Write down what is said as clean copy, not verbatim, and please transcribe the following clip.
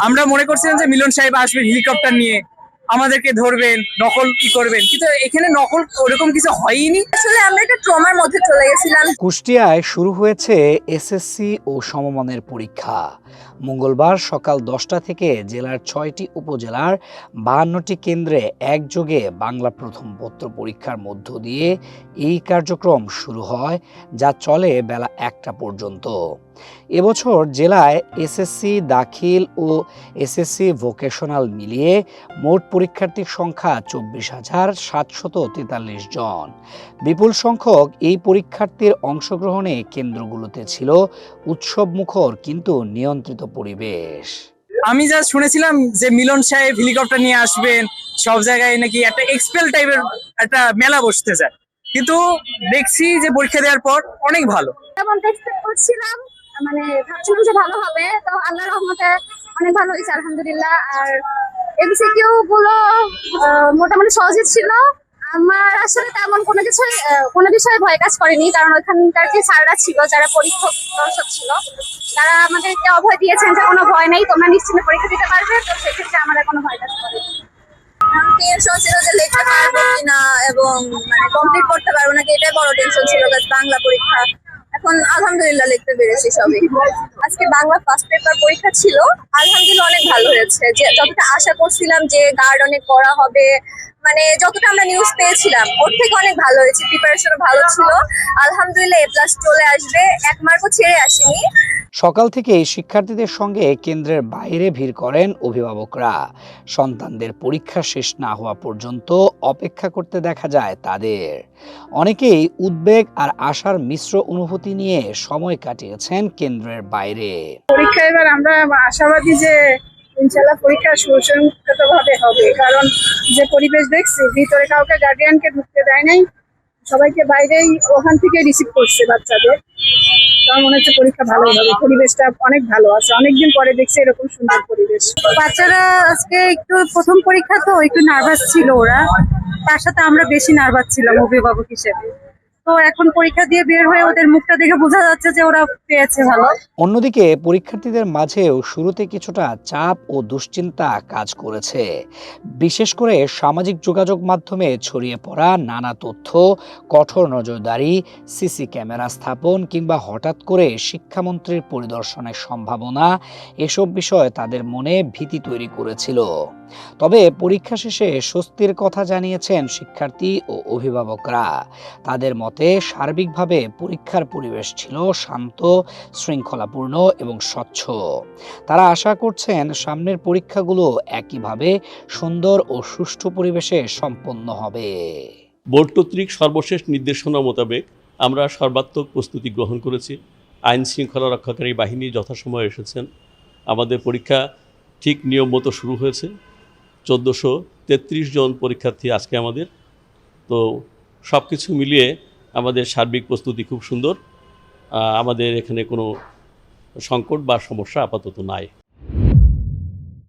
আমরা মনে করছিলাম যে মিলন সাহেব আসবেন হেলিকপ্টার নিয়ে, আমাদেরকে ধরবেন, নকল কি করবেন, কিন্তু এখানে নকল ওরকম কিছু হয়নি। আসলে আমরা একটা ট্রমার মধ্যে চলে গেছিলাম। কুষ্টিয়ায় শুরু হয়েছে এসএসসি ও সমমানের পরীক্ষা। মঙ্গলবার সকাল 10টা থেকে জেলার 6টি উপজেলার 52টি কেন্দ্রে একযোগে বাংলা প্রথম পত্র পরীক্ষার মধ্য দিয়ে এই কার্যক্রম শুরু হয়, যা চলে বেলা 1টা পর্যন্ত। এবছর জেলায় এসএসসি দাখিল ও এসএসসি ভোকেশনাল মিলিয়ে মোট পরীক্ষার্থীর সংখ্যা 24,743 জন। বিপুল সংখ্যক এই পরীক্ষার্থীর অংশগ্রহণে কেন্দ্রগুলোতে ছিল উৎসবমুখর কিন্তু নিয়ন্ত্রিত পরিবেশ। আমি যা শুনেছিলাম যে মিলন সাহেব হেলিকপ্টার নিয়ে আসবেন, সব জায়গায় নাকি একটা এক্সপেল টাইপের একটা মেলা বসতে যায়, কিন্তু দেখছি যে পরীক্ষা দেওয়ার পর অনেক ভালো। যেমনটা এক্সপেক্ট করছিলাম, মানে ভাবছিলাম যে ভালো হবে, তো আল্লাহর রহমতে অনেক ভালো হয়েছে আলহামদুলিল্লাহ। আর এমসিকিউ গুলো মোটামুটি সহজই ছিল। আমার আসলে তেমন কোনো বিষয়ে ভয় কাজ করেনি, কারণ ওখানকার যে স্যাররা ছিল, যারা পরীক্ষক দর্শক ছিল, তারা আমাদেরকে অভয় দিয়েছেন যে কোনো ভয় নেই, তোমরা নিশ্চিন্তে পরীক্ষা দিতে পারবে। তো সেক্ষেত্রে আমার কোনো ভয় কাজ করেনি। টেনশন ছিল যে লিখতে পারবো কিনা এবং মানে কমপ্লিট করতে পারবো নাকি, এটাই বড় টেনশন ছিল বাংলা পরীক্ষা। এখন আলহামদুলিল্লাহ লিখতে পেরেছি সবই। আজকে বাংলা ফার্স্ট পেপার পরীক্ষা ছিল, আলহামদুলিল্লাহ অনেক ভালো হয়েছে। যে যতটা আশা করছিলাম যে গার্ড অনেক করা হবে, মানে যতটা আমরা নিউজ পেয়েছিলাম ওর থেকে অনেক ভালো হয়েছে, প্রিপারেশনও ভালো ছিল। আলহামদুলিল্লাহ এ প্লাস চলে আসবে, 1 মার্কও ছেড়ে আসেনি। সকাল থেকেই শিক্ষার্থীদের সঙ্গে কেন্দ্রের বাইরে ভিড় করেন অভিভাবকরা। সন্তানদের পরীক্ষা শেষ না হওয়া পর্যন্ত অপেক্ষা করতে দেখা যায় তাদের। অনেকেই উদ্বেগ আর আশার মিশ্র অনুভূতি নিয়ে সময় কাটিয়েছেন কেন্দ্রের বাইরে। পরীক্ষা এবার আমরা আশাবাদী যে ইনশাল্লাহ পরীক্ষা সুসংগতভাবে হবে, কারণ যে পরিবেশ দেখছি, ভিতরে কাউকে গার্ডিয়ানকে ঢুকতে দেয় নাই, সবাইকে বাইরেই ওখান থেকে রিসিভ করছে বাচ্চাদের। আমার মনে হচ্ছে পরীক্ষা ভালো হবে, পরিবেশটা অনেক ভালো আছে, অনেকদিন পরে দেখছি এরকম সুন্দর পরিবেশ। বাচ্চারা আজকে একটু প্রথম পরীক্ষা তো একটু নার্ভাস ছিল ওরা, তার সাথে আমরা বেশি নার্ভাস ছিলাম অভিভাবক হিসেবে। তো এখন পরীক্ষা দিয়ে বের হয়ে ওদের মুখটা দেখে বোঝা যাচ্ছে যে ওরা পেয়েছে ভালো। অন্যদিকে পরীক্ষার্থীদের মাঝেও শুরুতে কিছুটা চাপ ও দুশ্চিন্তা কাজ করেছে। বিশেষ করে সামাজিক যোগাযোগ মাধ্যমে ছড়িয়ে পড়া নানা তথ্য, কঠোর নজরদারি, সিসি ক্যামেরা স্থাপন কিংবা হঠাৎ করে শিক্ষামন্ত্রীর পরিদর্শনের সম্ভাবনা, এসব বিষয় তাদের মনে ভীতি তৈরি করেছিল। তবে পরীক্ষা শেষে স্বস্তির কথা জানিয়েছেন শিক্ষার্থী ও অভিভাবকরা। তাদের মতে সার্বিকভাবে পরীক্ষার পরিবেশ ছিল শান্ত, শৃঙ্খলাপূর্ণ এবং স্বচ্ছ। তারা আশা করছেন সামনের পরীক্ষাগুলো একইভাবে সুন্দর ও সুষ্ঠু পরিবেশে সম্পন্ন হবে। বোর্ড কর্তৃক সর্বশেষ নির্দেশনা মোতাবেক আমরা সর্বাত্মক প্রস্তুতি গ্রহণ করেছি। আইন শৃঙ্খলা রক্ষাকারী বাহিনী যথাসময়ে এসেছেন। আমাদের পরীক্ষা ঠিক নিয়ম মতো শুরু হয়েছে। 1433 জন পরীক্ষার্থী আজকে আমাদের। তো সব কিছু মিলিয়ে আমাদের সার্বিক প্রস্তুতি খুব সুন্দর। আমাদের এখানে কোনো সংকট বা সমস্যা আপাতত নাই।